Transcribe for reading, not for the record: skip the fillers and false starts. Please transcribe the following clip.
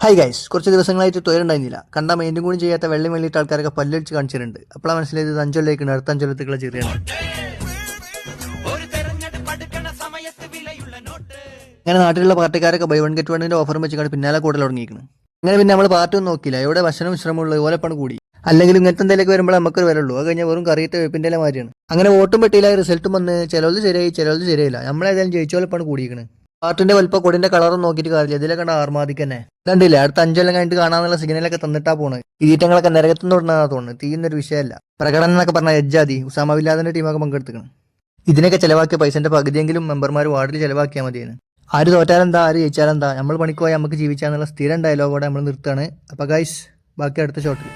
Hi guys, കുറച്ച് ദിവസങ്ങളായിട്ട് തൊഴിലുണ്ടായിരുന്നില്ല. കണ്ട മെയിൻറ്റും കൂടി ചെയ്യാത്ത വെള്ളം വെള്ളിയിട്ട് ആൾക്കാരൊക്കെ പല്ലടിച്ച് കാണിച്ചിട്ടുണ്ട്. അപ്പോഴാണ് മനസ്സിലായത് അഞ്ചൊല്ലേക്കാണ്, അടുത്ത അഞ്ചൊല്ലത്തേക്കുള്ള ചെറിയാണ്. അങ്ങനെ നാട്ടിലുള്ള പാർട്ടിക്കാരൊക്കെ ബൈ വൺ ഗെറ്റ് വണ്ണിന്റെ ഓഫറും വെച്ച് പിന്നാലെ കൂടുതൽ തുടങ്ങിയിരിക്കുന്നു. അങ്ങനെ പിന്നെ നമ്മൾ പാർട്ടി ഒന്നും നോക്കിയില്ല, എവിടെ ഭക്ഷണം ശ്രമമുള്ള ഓലപ്പണ് കൂടി. അല്ലെങ്കിൽ ഇങ്ങനത്തെ എന്തെങ്കിലും വരുമ്പോൾ നമുക്കൊരു വിലയുള്ളൂ. അത് കഴിഞ്ഞാൽ വെറും കറിയത്തെ വെപ്പിൻ്റെ മാതിരിയാണ്. അങ്ങനെ വോട്ടും പെട്ടിയില്ല, റിസൾട്ടും വന്ന് ചിലത് ശരിയായി, ചിലത് ശരിയായില്ല. നമ്മളേതായാലും ജയിച്ചോലപ്പാണ് കൂടിയിരിക്കുന്നത്. പാർട്ടിന്റെ വലിപ്പം കൊടിന്റെ കളറും നോക്കിയിട്ട് കാര്യമില്ല, ഇതിലെ കണ്ട ആർമാദിക്ക് തന്നെ കണ്ടില്ല. അടുത്ത 5 കൊല്ലം കഴിഞ്ഞിട്ട് കാണാനുള്ള സിഗ്നലൊക്കെ തന്നിട്ടാ പോണ്. ഈ ഈറ്റങ്ങളൊക്കെ നരകത്തുനിന്ന് തുടങ്ങാനാ തോന്നുന്നു. തീയുന്നൊരു വിഷയമല്ല. പ്രകടനം എന്നൊക്കെ പറഞ്ഞാൽ എജ്ജാതി ഉസാമ ബിൻ ടീമൊക്കെ പങ്കെടുത്തിക്കണം. ഇതിനൊക്കെ ചെലവാക്കിയ പൈസന്റെ പകുതിയെങ്കിലും മെമ്പർമാർ വാർഡിൽ ചെലവാക്കിയാൽ മതിയാണ്. ആര് തോറ്റാലെന്താ, ആര് ജയിച്ചാലെന്താ, നമ്മൾ പണിക്ക് പോയാൽ നമുക്ക് ജീവിച്ചാന്നുള്ള സ്ഥിരം ഡയലോഗോടെ നമ്മൾ നിർത്തുകയാണ്. അപ്പോൾ ഗൈസ്, ബാക്കി അടുത്ത ഷോട്ടിൽ.